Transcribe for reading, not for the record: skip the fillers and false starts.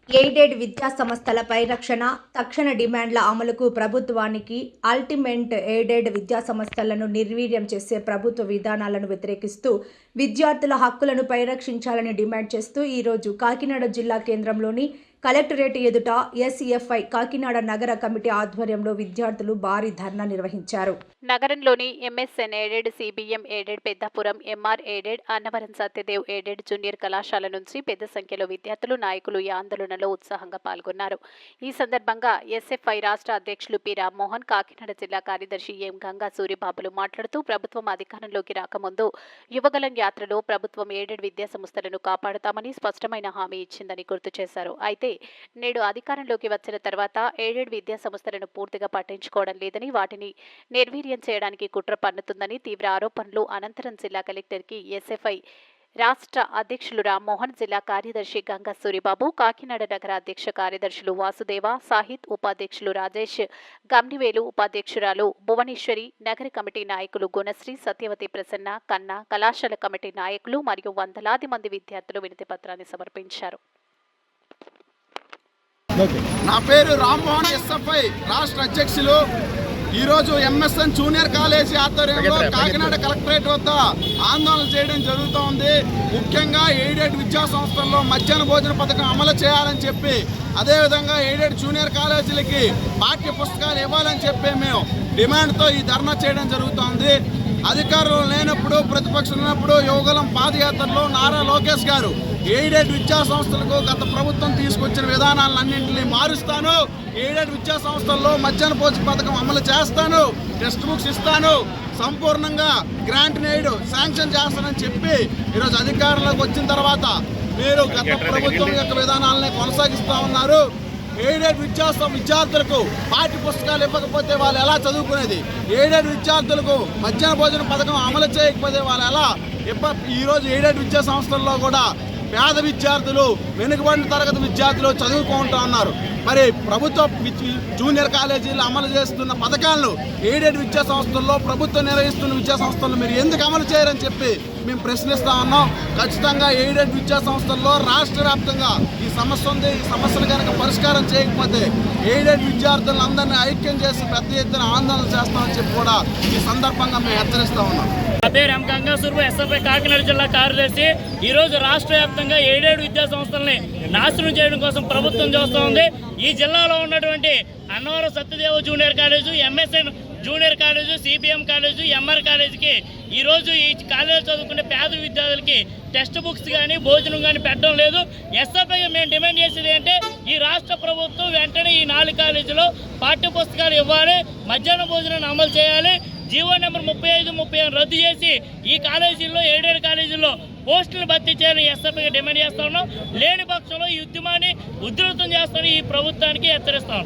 Aided విద్యా సంస్థల పరిరక్షణ, తక్షణ డిమాండ్ల అమలుకు ప్రభుత్వానికి అల్టిమేట్ ఎయిడెడ్ విద్యా సంస్థలను నిర్వీర్యం చేసే ప్రభుత్వ విధానాలను వ్యతిరేకిస్తూ విద్యార్థుల హక్కులను పరిరక్షించాలని డిమాండ్ చేస్తూ ఈరోజు కాకినాడ జిల్లా కేంద్రంలోని కలెక్టరేట్ ఎదుట ఎస్ఎఫ్ఐ కాకినాడ నగర కమిటీ ఆధ్వర్యంలో విద్యార్థులు భారీ ధర్నా నిర్వహించారు. నగరంలోని MSN aided, CBM aided, Peddapuram MR aided, Annavaram Satyadev aided junior కళాశాల నుంచి పెద్ద సంఖ్యలో విద్యార్థులు, నాయకులు ఈ ఆందోళనలో ఉత్సాహంగా పాల్గొన్నారు. ఈ సందర్భంగా ఎస్ఎఫ్ఐ రాష్ట్ర అధ్యక్షులు పి రామ్మోహన్, కాకినాడ జిల్లా కార్యదర్శి ఎం గంగా సూరిబాబులు మాట్లాడుతూ ప్రభుత్వం అధికారంలోకి రాకముందు యువగలం యాత్రలో ప్రభుత్వం ఎయిడెడ్ విద్యా సంస్థలను కాపాడుతామని స్పష్టమైన హామీ ఇచ్చిందని గుర్తు చేశారు. అయితే నేడు అధికారంలోకి వచ్చిన తర్వాత ఎయిడెడ్ విద్యా సంస్థలను పూర్తిగా పట్టించుకోవడం లేదని, వాటిని నిర్వీర్యం చేయడానికి కుట్ర పన్నుతుందని తీవ్ర ఆరోపణలు అనంతరం జిల్లా కలెక్టర్కి ఎస్ఎఫ్ఐ రాష్ట్ర అధ్యక్షులు రామ్మోహన్, జిల్లా కార్యదర్శి గంగా సూరిబాబు, కాకినాడ నగర అధ్యక్ష కార్యదర్శులు వాసుదేవ, సాహిత్, ఉపాధ్యక్షులు రాజేష్, గమ్నివేలు, ఉపాధ్యక్షురాలు భువనేశ్వరి, నగర కమిటీ నాయకులు గుణశ్రీ, సత్యవతి, ప్రసన్న, కన్నా, కళాశాల కమిటీ నాయకులు మరియు వందలాది మంది విద్యార్థులు వినతి పత్రాన్ని సమర్పించారు. నా పేరు రామ్మోహన్, ఎస్ఎఫ్ఐ రాష్ట్ర అధ్యక్షులు. ఈరోజు ఎంఎస్ఎన్ జూనియర్ కాలేజీ ఆధ్వర్యంలో కాకినాడ కలెక్టరేట్ వద్ద ఆందోళన చేయడం జరుగుతోంది. ముఖ్యంగా ఎయిడెడ్ విద్యా సంస్థల్లో మధ్యాహ్న భోజన పథకం అమలు చేయాలని చెప్పి, అదేవిధంగా ఎయిడెడ్ జూనియర్ కాలేజీలకి పాఠ్య పుస్తకాలు ఇవ్వాలని చెప్పి మేము డిమాండ్తో ఈ ధర్నా చేయడం జరుగుతోంది. అధికారులు లేనప్పుడు, ప్రతిపక్షం ఉన్నప్పుడు యువగలం పాదయాత్రలో నారా లోకేష్ గారు ఎయిడెడ్ విద్యా సంస్థలకు గత ప్రభుత్వం తీసుకొచ్చిన విధానాలన్నింటినీ మారుస్తాను, ఎయిడెడ్ విద్యా సంస్థల్లో మధ్యాహ్న భోజన పథకం అమలు చేస్తాను, టెక్స్ట్ బుక్స్ ఇస్తాను, సంపూర్ణంగా గ్రాంట్ ఎయిడ్ శాంక్షన్ చేస్తానని చెప్పి ఈరోజు అధికారంలోకి వచ్చిన తర్వాత మీరు గత ప్రభుత్వం యొక్క విధానాలని కొనసాగిస్తూ ఉన్నారు. ఎయిడెడ్ విద్యార్థులకు పాఠ్య పుస్తకాలు ఇవ్వకపోతే వాళ్ళు ఎలా చదువుకునేది? ఎయిడెడ్ విద్యార్థులకు మధ్యాహ్న భోజన పథకం అమలు చేయకపోతే వాళ్ళు ఎలా? ఈరోజు ఎయిడెడ్ విద్యా సంస్థల్లో కూడా పేద విద్యార్థులు, వెనుకబడిన తరగతి విద్యార్థులు చదువుకుంటూ ఉన్నారు. మరి ప్రభుత్వ జూనియర్ కాలేజీలు అమలు చేస్తున్న పథకాలను ఎయిడెడ్ విద్యా సంస్థల్లో, ప్రభుత్వం నిర్వహిస్తున్న విద్యా సంస్థల్లో మీరు ఎందుకు అమలు చేయరని చెప్పి మేము ప్రశ్నిస్తూ ఉన్నాం. ఖచ్చితంగా ఎయిడెడ్ విద్యా సంస్థల్లో రాష్ట్ర వ్యాప్తంగా ఈ సమస్య ఉంది. ఈ సమస్యలు కనుక పరిష్కారం చేయకపోతే ఎయిడెడ్ విద్యార్థులందరినీ ఐక్యం చేసి పెద్ద ఎత్తున ఆందోళన చేస్తామని చెప్పి కూడా ఈ సందర్భంగా మేము హెచ్చరిస్తూ ఉన్నాం. నా పేరు ఎం గంగా సూరిబాబు, ఎస్ఎఫ్ఐ కాకినాడ జిల్లా కార్యదర్శి. ఈరోజు రాష్ట్ర వ్యాప్తంగా ఎయిడెడ్ విద్యా సంస్థల్ని నాశనం చేయడం కోసం ప్రభుత్వం చేస్తూ ఉంది. ఈ జిల్లాలో ఉన్నటువంటి Annavaram Satyadeva junior college, MSN junior college, CBM college, MR కాలేజీకి ఈరోజు ఈ కాలేజీ చదువుకునే పేద విద్యార్థులకి టెక్స్ట్ బుక్స్ కానీ భోజనం కానీ పెట్టడం లేదు. ఎస్ఎఫ్ఐగా మేము డిమాండ్ చేసేది అంటే ఈ రాష్ట్ర ప్రభుత్వం వెంటనే ఈ 4 కాలేజీలో పాఠ్య పుస్తకాలు ఇవ్వాలి, మధ్యాహ్న భోజనాన్ని అమలు చేయాలి, జీవో నెంబర్ 35, 36 రద్దు చేసి ఈ కాలేజీల్లో, ఎయిడెడ్ కాలేజీల్లో పోస్టులు భర్తీ చేయాలని ఎస్ఎఫ్ఐగా డిమాండ్ చేస్తా ఉన్నాం. లేని పక్షంలో ఈ ఉద్యమాన్ని ఉధృతం చేస్తామని ఈ ప్రభుత్వానికి హెచ్చరిస్తాం.